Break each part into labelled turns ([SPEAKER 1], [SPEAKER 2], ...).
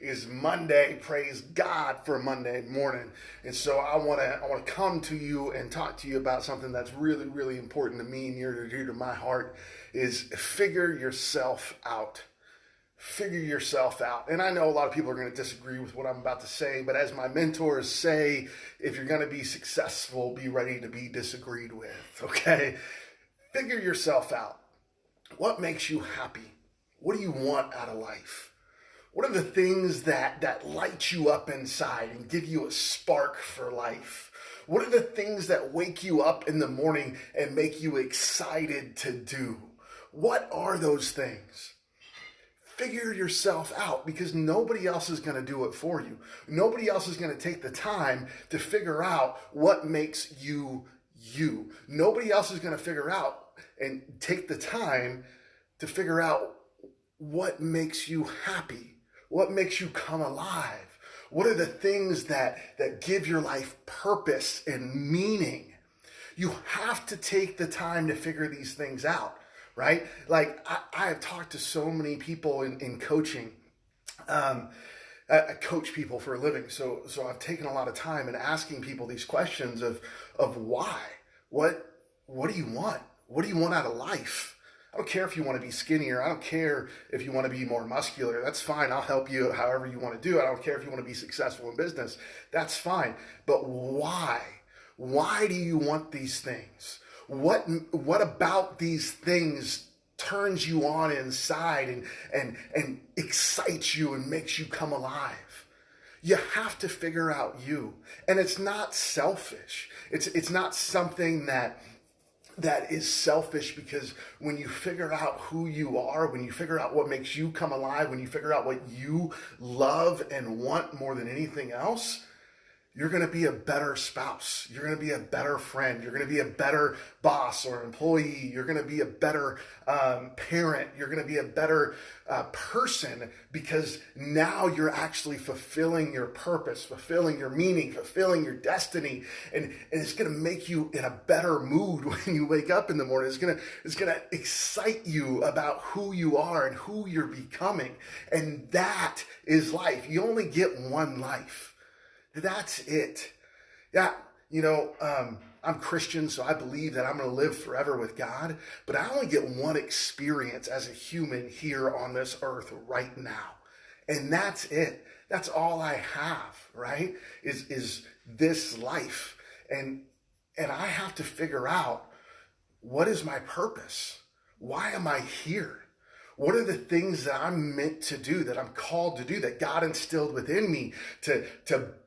[SPEAKER 1] Is Monday. Praise God for Monday morning. And so I want to come to you and talk to you about something that's really, really important to me, near to my heart, is figure yourself out. Figure yourself out. And I know a lot of people are going to disagree with what I'm about to say, but as my mentors say, if you're going to be successful, be ready to be disagreed with. Okay? Figure yourself out. What makes you happy? What do you want out of life? What are the things that light you up inside and give you a spark for life? What are the things that wake you up in the morning and make you excited to do? What are those things? Figure yourself out, because nobody else is going to do it for you. Nobody else is going to take the time to figure out what makes you you. Nobody else is going to figure out and take the time to figure out what makes you happy. What makes you come alive? What are the things that give your life purpose and meaning? You have to take the time to figure these things out, right? Like I have talked to so many people in coaching. I coach people for a living, so I've taken a lot of time in asking people these questions of why. What do you want? What do you want out of life? I don't care if you want to be skinnier. I don't care if you want to be more muscular. That's fine. I'll help you however you want to do it. I don't care if you want to be successful in business. That's fine. But why? Why do you want these things? What about these things turns you on inside and excites you and makes you come alive? You have to figure out you. And it's not selfish. It's not something that is selfish, because when you figure out who you are, when you figure out what makes you come alive, when you figure out what you love and want more than anything else, you're going to be a better spouse. You're going to be a better friend. You're going to be a better boss or employee. You're going to be a better parent. You're going to be a better person, because now you're actually fulfilling your purpose, fulfilling your meaning, fulfilling your destiny. And it's going to make you in a better mood when you wake up in the morning. It's going to excite you about who you are and who you're becoming. And that is life. You only get one life. That's it. Yeah, I'm Christian, so I believe that I'm going to live forever with God, but I only get one experience as a human here on this earth right now. And that's it. That's all I have, right? Is this life. And I have to figure out, what is my purpose? Why am I here? What are the things that I'm meant to do, that I'm called to do, that God instilled within me to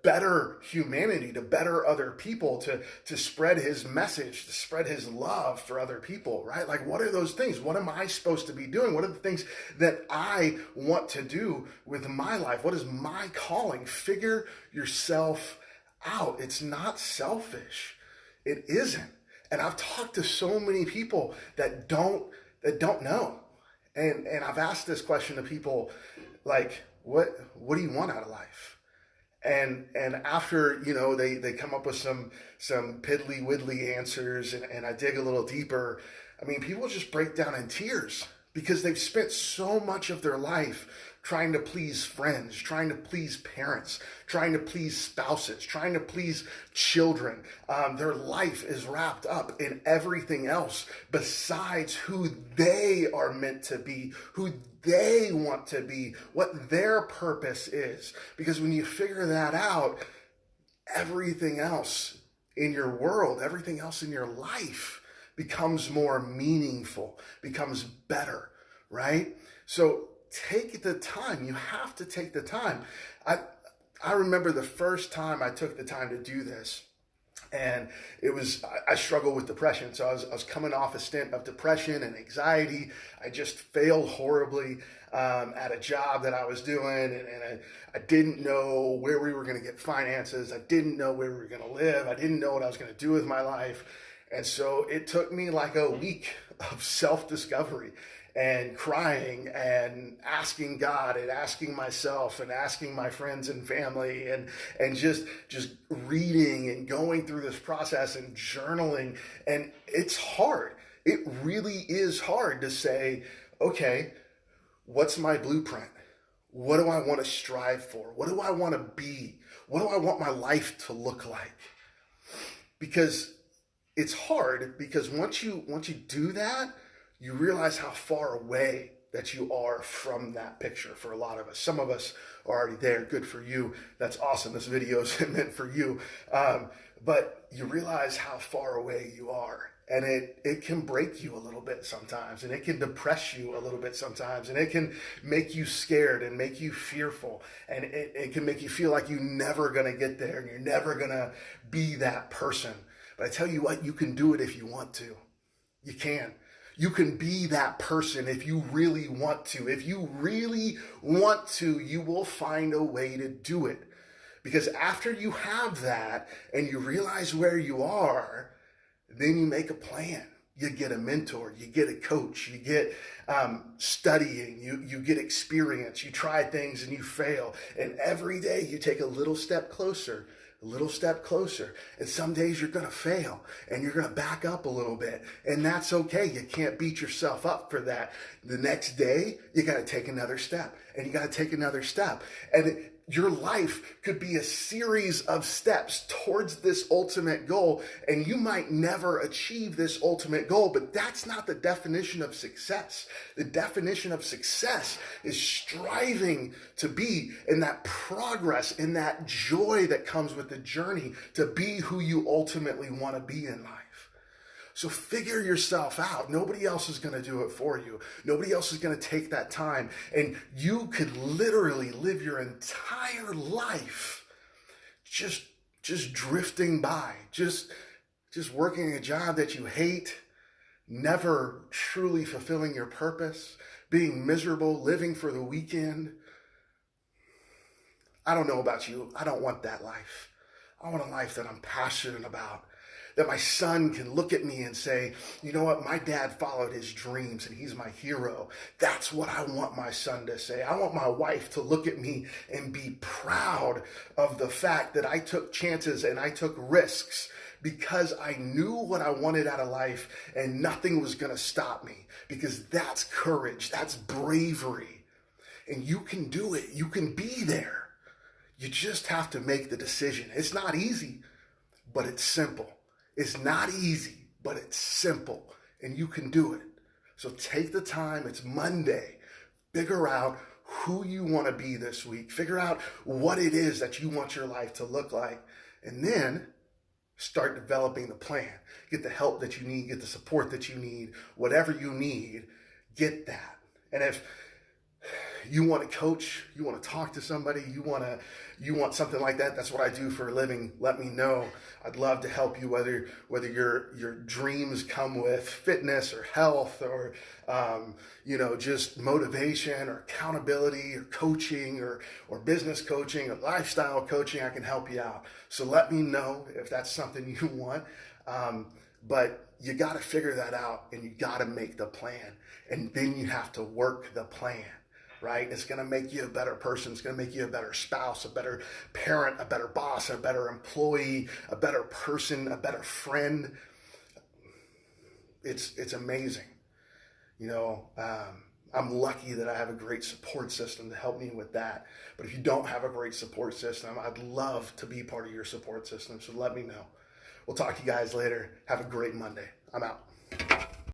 [SPEAKER 1] better humanity, to better other people, to spread his message, to spread his love for other people, right? Like, what are those things? What am I supposed to be doing? What are the things that I want to do with my life? What is my calling? Figure yourself out. It's not selfish. It isn't. And I've talked to so many people that don't know. And I've asked this question to people, like, what do you want out of life? And after, they come up with some piddly widdly answers, and I dig a little deeper. I mean, people just break down in tears, because they've spent so much of their life trying to please friends, trying to please parents, trying to please spouses, trying to please children. Their life is wrapped up in everything else besides who they are meant to be, who they want to be, what their purpose is. Because when you figure that out, everything else in your world, everything else in your life becomes more meaningful, becomes better, right? So take the time. You have to take the time. I remember the first time I took the time to do this, and I struggled with depression. So I was coming off a stint of depression and anxiety. I just failed horribly at a job that I was doing, and I didn't know where we were going to get finances. I didn't know where we were going to live. I didn't know what I was going to do with my life. And so it took me like a week of self-discovery and crying and asking God and asking myself and asking my friends and family and just reading and going through this process and journaling. And it's hard. It really is hard to say, okay, what's my blueprint? What do I want to strive for? What do I want to be? What do I want my life to look like? Because it's hard, because once you do that, you realize how far away that you are from that picture for a lot of us. Some of us are already there. Good for you. That's awesome. This video is meant for you. But you realize how far away you are. And it can break you a little bit sometimes, and it can depress you a little bit sometimes, and it can make you scared and make you fearful, and it can make you feel like you're never going to get there and you're never going to be that person. But I tell you what, you can do it if you want to. You can. You can be that person if you really want to. If you really want to, you will find a way to do it. Because after you have that and you realize where you are, then you make a plan. You get a mentor, you get a coach, you get studying, you get experience, you try things and you fail. And every day you take a little step closer, a little step closer. And some days you're going to fail and you're going to back up a little bit. And that's okay. You can't beat yourself up for that. The next day, you got to take another step, and you got to take another step. And your life could be a series of steps towards this ultimate goal, and you might never achieve this ultimate goal, but that's not the definition of success. The definition of success is striving to be in that progress, in that joy that comes with the journey to be who you ultimately want to be in life. So figure yourself out. Nobody else is going to do it for you. Nobody else is going to take that time. And you could literally live your entire life just drifting by, just working a job that you hate, never truly fulfilling your purpose, being miserable, living for the weekend. I don't know about you. I don't want that life. I want a life that I'm passionate about. That my son can look at me and say, you know what, my dad followed his dreams and he's my hero. That's what I want my son to say. I want my wife to look at me and be proud of the fact that I took chances and I took risks because I knew what I wanted out of life and nothing was going to stop me. Because that's courage, that's bravery. And you can do it. You can be there. You just have to make the decision. It's not easy, but it's simple. It's not easy, but it's simple, and you can do it. So take the time. It's Monday. Figure out who you want to be this week. Figure out what it is that you want your life to look like, and then start developing the plan. Get the help that you need, get the support that you need, whatever you need, get that. And if you want to coach, you want to talk to somebody, you want something like that, that's what I do for a living, let me know. I'd love to help you, whether your dreams come with fitness or health or just motivation or accountability or coaching or business coaching or lifestyle coaching. I can help you out. So let me know if that's something you want. But you got to figure that out, and you got to make the plan, and then you have to work the plan. Right? It's going to make you a better person. It's going to make you a better spouse, a better parent, a better boss, a better employee, a better person, a better friend. It's amazing. I'm lucky that I have a great support system to help me with that. But if you don't have a great support system, I'd love to be part of your support system. So let me know. We'll talk to you guys later. Have a great Monday. I'm out.